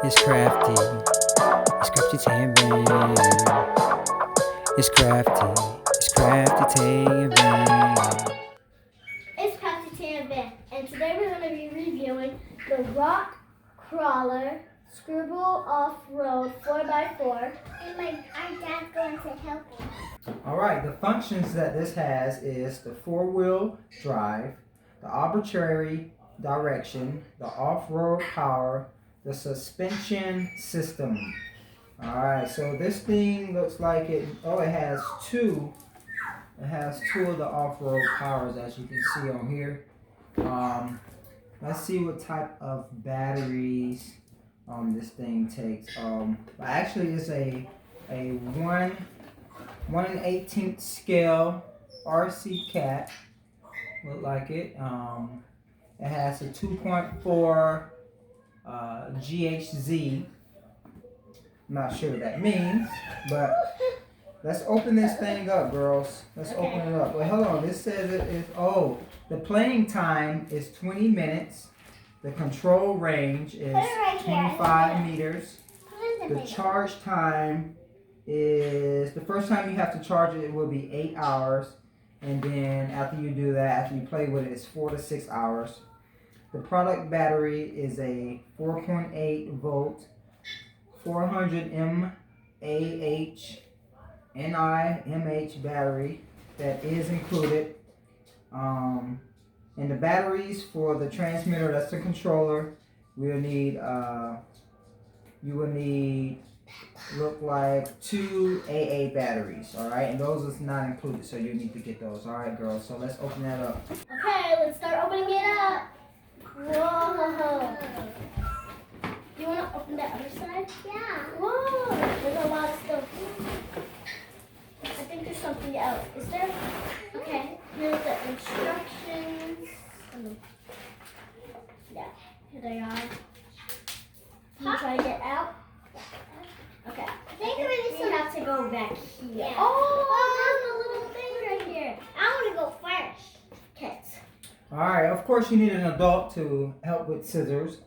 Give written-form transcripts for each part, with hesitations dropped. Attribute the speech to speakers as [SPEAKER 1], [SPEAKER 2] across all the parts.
[SPEAKER 1] It's crafty. It's Craftytae and Rain. It's crafty. It's Craftytae and Rain.
[SPEAKER 2] It's Craftytae and today we're going to be reviewing the Rockcrawler Scribble Off-Road 4x4. And our dad's going to help me.
[SPEAKER 3] Alright, the functions that this has is the four-wheel drive, the arbitrary direction, the off-road power, the suspension system. Alright, so this thing looks like it has two. It has two of the off-road powers, as you can see on here. Let's see what type of batteries this thing takes. Actually it's a 1 1/18 scale RC cat. Look like it. It has a 2.4 GHz. I'm not sure what that means, but let's open this thing up, girls. Let's open it up. Wait, hold on. This says it is, the playing time is 20 minutes. The control range is 25 meters. The charge time is, the first time you have to charge it, it will be 8 hours. And then after you do that, after you play with it, it's 4 to 6 hours. The product battery is a 4.8 volt, 400 mAh NiMH battery that is included. And the batteries for the transmitter, that's the controller, you will need look like 2 AA batteries, alright, and those is not included, so you need to get those. Alright, girls, so let's open that up.
[SPEAKER 2] Okay, let's start opening it up. Whoa. Do you want to open the other side? Yeah. Whoa, there's a lot of stuff. I think there's something else. Is there? Okay, here's the instructions. Yeah, here they are. Can you try to get out? Okay. I think we have to go back here. Yeah. Oh, there's a little thing right here. I want to go first. Okay.
[SPEAKER 3] Alright, of course you need an adult to help with scissors.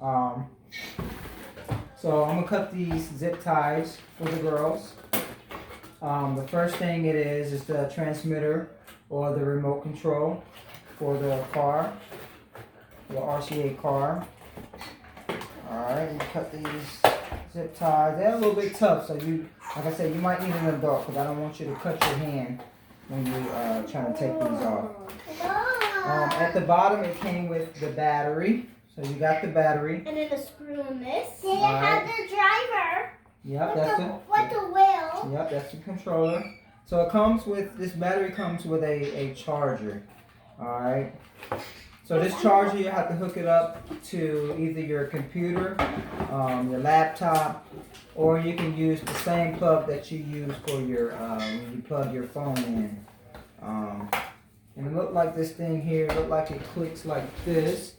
[SPEAKER 3] So I'm gonna cut these zip ties for the girls. The first thing it is the transmitter or the remote control for the car, the RCA car. Alright, you cut these zip ties. They're a little bit tough, so you, like I said, you might need an adult because I don't want you to cut your hand when you're trying to take these off. At the bottom it came with the battery, so you got the battery.
[SPEAKER 2] And then the screw in this.
[SPEAKER 3] Then
[SPEAKER 2] it had the driver.
[SPEAKER 3] Yep, that's
[SPEAKER 2] with the wheel.
[SPEAKER 3] Yep, that's the controller. So it comes with, this battery comes with a charger. Alright. So this charger, you have to hook it up to either your computer, your laptop, or you can use the same plug that you use for your, when you plug your phone in. And it looked like this thing here, looked like it clicks like this.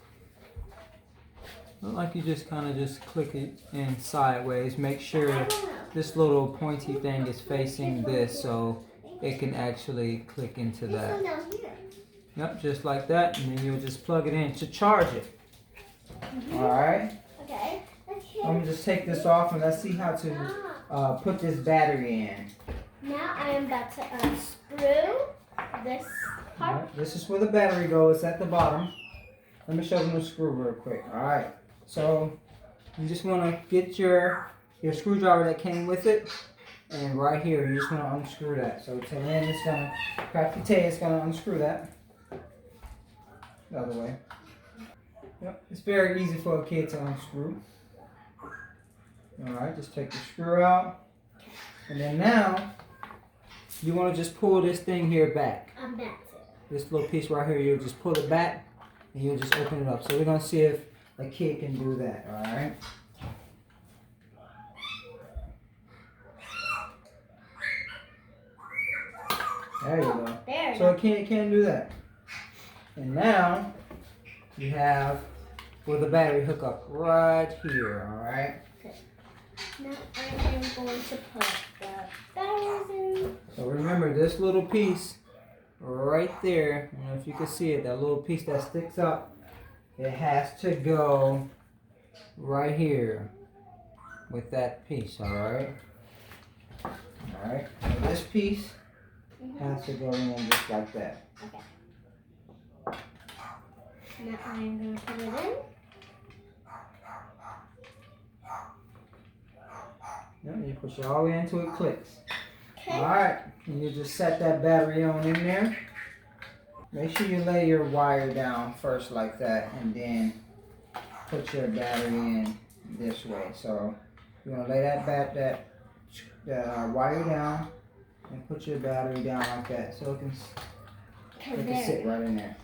[SPEAKER 3] Look like you just kind of just click it in sideways. Make sure this little pointy thing is facing this so it can actually click into that. Yep, just like that, and then you'll just plug it in to charge it. Alright?
[SPEAKER 2] Okay.
[SPEAKER 3] I'm going to just take this off and let's see how to put this battery in.
[SPEAKER 2] Now I am about to unscrew this part.
[SPEAKER 3] Right, this is where the battery goes, it's at the bottom. Let me show them the screw real quick. Alright, so you just want to get your screwdriver that came with it, and right here you just want to unscrew that. So Taylin is going to, Craftytae is going to unscrew that. The other way. Yep, it's very easy for a kid to unscrew. Alright, just take the screw out. And then now, you want to just pull this thing here back.
[SPEAKER 2] I'm back.
[SPEAKER 3] This little piece right here, you'll just pull it back and you'll just open it up. So we're going to see if a kid can do that, alright? There you go.
[SPEAKER 2] There.
[SPEAKER 3] So a kid can do that. And now, you have for the battery hookup right here, alright?
[SPEAKER 2] Okay. Now I am going to put the batteries in.
[SPEAKER 3] So remember this little piece right there, I don't know if you can see it, that little piece that sticks up, it has to go right here. with that piece, alright? Alright, so this piece has to go in just like that.
[SPEAKER 2] Okay. Now I'm going to put it in.
[SPEAKER 3] Yep, you push it all the way until it clicks.
[SPEAKER 2] Okay.
[SPEAKER 3] Alright, and you just set that battery on in there. Make sure you lay your wire down first like that, and then put your battery in this way. So you're gonna lay that wire down and put your battery down like that, so it can sit right in there.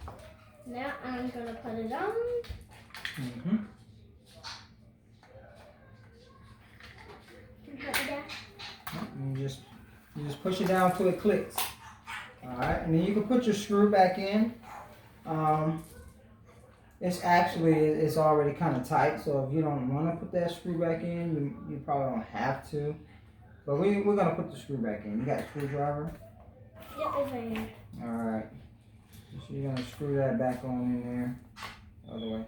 [SPEAKER 2] Now I'm gonna put it on.
[SPEAKER 3] And you just push it down till it clicks. Alright, and then you can put your screw back in. It's already kind of tight, so if you don't want to put that screw back in, you probably don't have to. But we're gonna put the screw back in. You got a screwdriver?
[SPEAKER 2] Yep, it's right here.
[SPEAKER 3] Alright. So you're gonna screw that back on in there. Other way.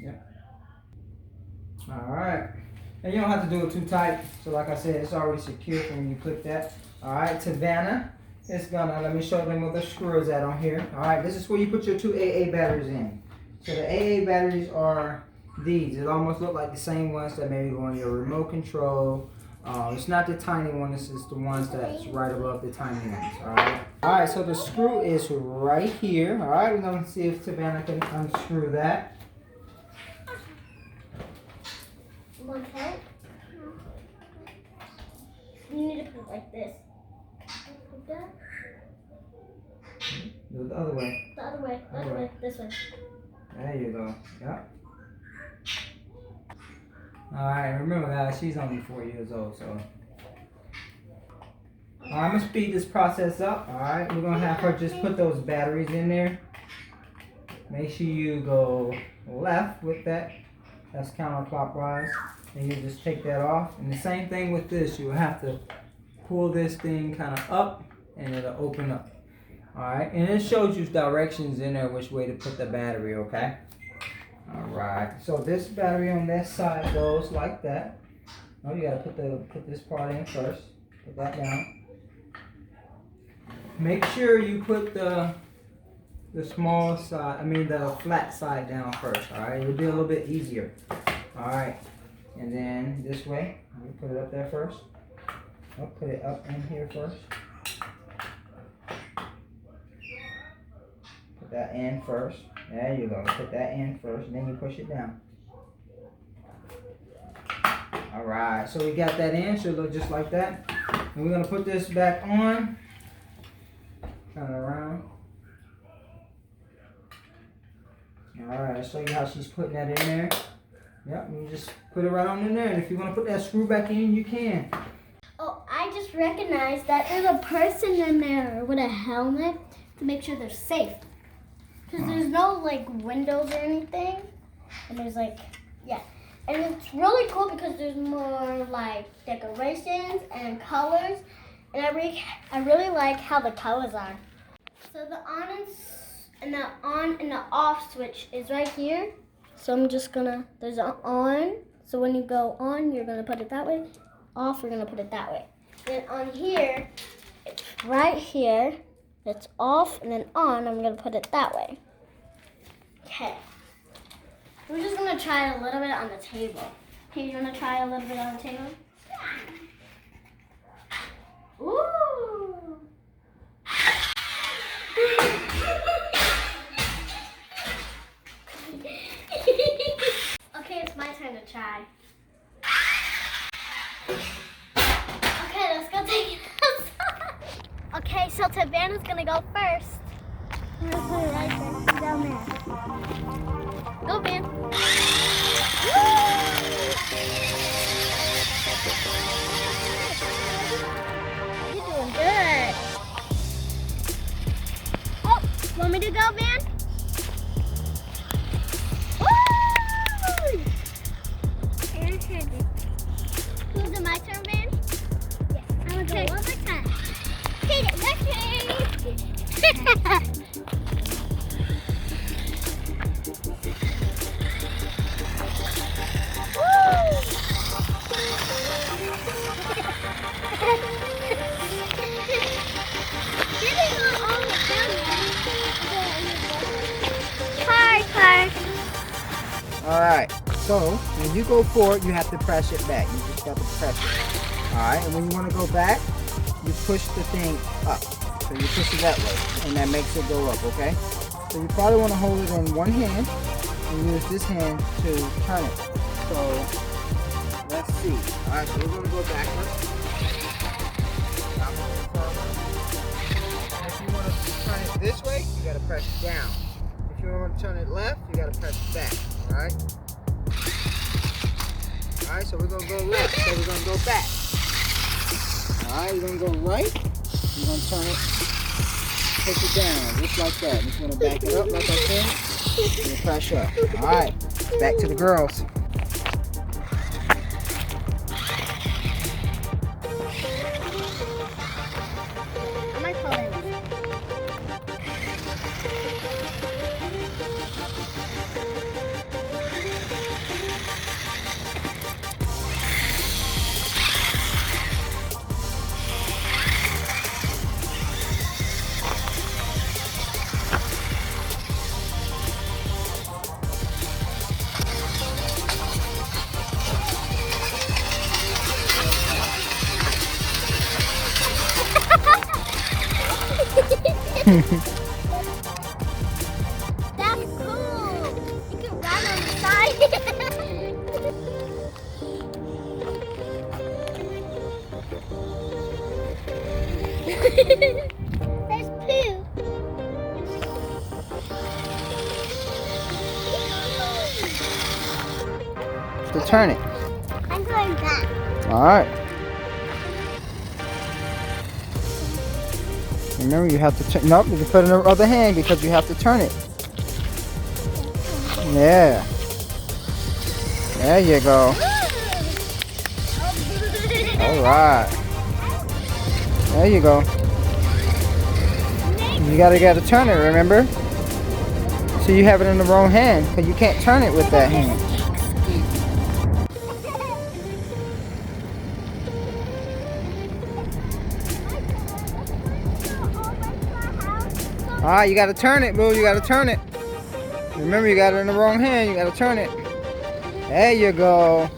[SPEAKER 3] Yep. Alright. And you don't have to do it too tight. So like I said, it's already secure when you click that. Alright, Savannah is gonna, let me show them where the screw is at on here. Alright, this is where you put your 2 AA batteries in. So the AA batteries are these. It almost look like the same ones that maybe go on your remote control. It's not the tiny one, this is the ones that's right above the tiny ones. Alright. Alright, so the screw is right here. Alright, we're gonna see if Savannah can unscrew that.
[SPEAKER 2] One part. You need to put it like this. Like that.
[SPEAKER 3] Do it the other way.
[SPEAKER 2] The other way. The other way. This way.
[SPEAKER 3] There you go. Yep. Alright, remember guys, she's only 4 years old, so. I'm gonna speed this process up. Alright, we're gonna have her just put those batteries in there. Make sure you go left with that. That's counterclockwise. And you just take that off. And the same thing with this, you have to pull this thing kind of up and it'll open up. Alright, and it shows you directions in there which way to put the battery, okay? Alright, so this battery on that side goes like that. Oh, you gotta put this part in first. Put that down. Make sure you put the small side, the flat side down first, alright? It'll be a little bit easier. Alright, and then this way, you put it up there first. I'll put it up in here first. Put that in first. There you go. Put that in first, and then you push it down. Alright, so we got that in. Should look just like that. And we're going to put this back on. Turn it around. Alright, I'll show you how she's putting that in there. Yep, you just put it right on in there. And if you want to put that screw back in, you can.
[SPEAKER 2] Oh, I just recognized that there's a person in there with a helmet to make sure they're safe. Because there's no like windows or anything. And there's like, yeah. And it's really cool because there's more like decorations and colors. And I really like how the colors are. So the on and the off switch is right here. So I'm just gonna, there's an on. So when you go on, you're gonna put it that way. Off, we're gonna put it that way. Then on here, it's right here. It's off, and then on, I'm gonna put it that way. Okay. We're just gonna try a little bit on the table. Okay, you wanna try a little bit on the table? Ooh. Okay, it's my turn to try. Okay, let's go take it outside. Okay, so Savannah's gonna go first. I'm gonna put it right there, down there. Go, Van. You're doing good. Oh, want me to go, Van? Woo! Is it my turn, Van? Yes. I'm gonna go one more time. Okay, Woo!
[SPEAKER 3] So when you go forward, you have to press it back. You just got to press it. All right, and when you want to go back, you push the thing up. So you push it that way, and that makes it go up, okay? So you probably want to hold it in one hand and use this hand to turn it. So let's see. All right, so we're going to go backwards. If you want to turn it this way, you got to press it down. If you want to turn it left, you got to press it back, all right? All right, so we're going to go left, so we're going to go back. All right, you're going to go right. You're going to turn it, push it down, just like that. Just want to back it up, like I said, and press up. All right, back to the girls.
[SPEAKER 2] Am I pulling? That's cool. You can run on the side. There's poo.
[SPEAKER 3] To turn it.
[SPEAKER 2] I'm going back.
[SPEAKER 3] All right. Remember, you have to turn. Nope, you can put it in the other hand because you have to turn it. Yeah. There you go. All right. There you go. You gotta turn it. Remember. So you have it in the wrong hand because you can't turn it with that hand. All right, you got to turn it, boo. You got to turn it. Remember, you got it in the wrong hand. You got to turn it. There you go.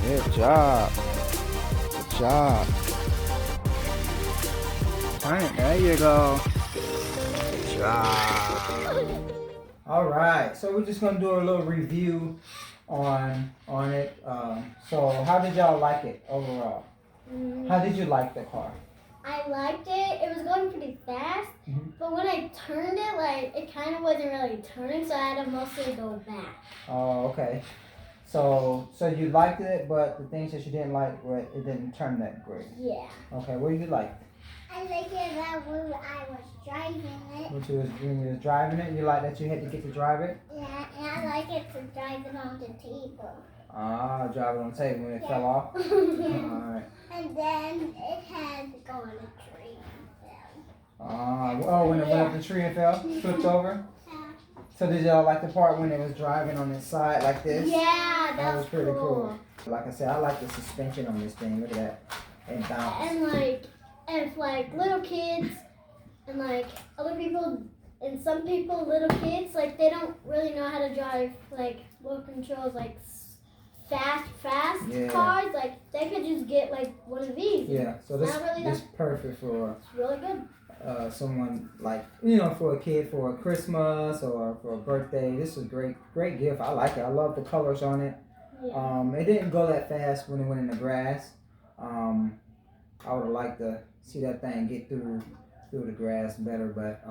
[SPEAKER 3] Good job. Good job. Turn it. There you go. Good job. All right. So we're just gonna do a little review on it. So how did y'all like it overall? How did you like the car?
[SPEAKER 2] I liked it. It was going pretty fast, but when I turned it, like it kind of wasn't really turning, so I had to mostly go back.
[SPEAKER 3] Oh, okay. So you liked it, but the things that you didn't like, were it didn't turn that great.
[SPEAKER 2] Yeah.
[SPEAKER 3] Okay, what did you like?
[SPEAKER 2] I like it that when I was driving it.
[SPEAKER 3] When you was driving it, you like that you had to get to drive it?
[SPEAKER 2] Yeah, and I like it to drive it on the table.
[SPEAKER 3] Ah, drive it on the table when it fell off?
[SPEAKER 2] Yeah.
[SPEAKER 3] Alright.
[SPEAKER 2] And then it had to go on a tree and
[SPEAKER 3] When it went up the tree and fell? Flipped over?
[SPEAKER 2] Yeah.
[SPEAKER 3] So did y'all like the part when it was driving on its side like this?
[SPEAKER 2] Yeah,
[SPEAKER 3] That was pretty
[SPEAKER 2] cool.
[SPEAKER 3] Like I said, I like the suspension on this thing. Look at that. It bounced.
[SPEAKER 2] And like, if like little kids and like other people and some people, little kids, like they don't really know how to drive like low controls, like fast cars. Like they could just get like one of these.
[SPEAKER 3] Yeah, so this is perfect for
[SPEAKER 2] It's really good.
[SPEAKER 3] someone like, for a kid for a Christmas or for a birthday. This is a great gift. I like it. I love the colors on it.
[SPEAKER 2] Yeah.
[SPEAKER 3] It didn't go that fast when it went in the grass. I would have liked to see that thing get through the grass better, but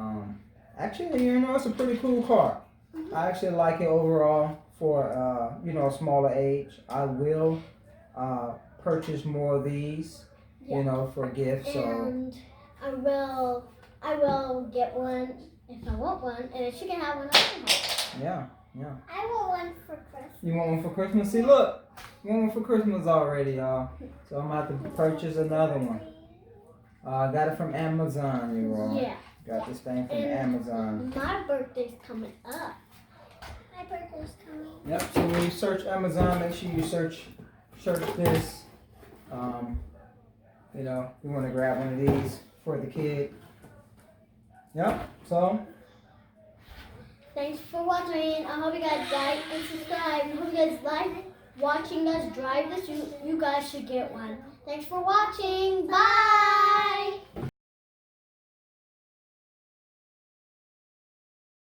[SPEAKER 3] actually, it's a pretty cool car. I actually like it overall for a smaller age. I will purchase more of these, for gifts.
[SPEAKER 2] And I will get one if I want one, and if she can have one, I can have one.
[SPEAKER 3] Yeah. Yeah.
[SPEAKER 2] I want one for Christmas.
[SPEAKER 3] You want one for Christmas? See, look. You want one for Christmas already, y'all. So I'm about to purchase another one. I got it from Amazon, you all.
[SPEAKER 2] Yeah.
[SPEAKER 3] Got this thing from
[SPEAKER 2] And
[SPEAKER 3] Amazon.
[SPEAKER 2] my birthday's coming up. My birthday's coming.
[SPEAKER 3] Yep. So when you search Amazon, make sure you search this. You know, you want to grab one of these for the kid. Yep. So.
[SPEAKER 2] Thanks for watching. I hope you guys like and subscribe. I hope you guys like watching us drive this. You guys should get one. Thanks for watching. Bye.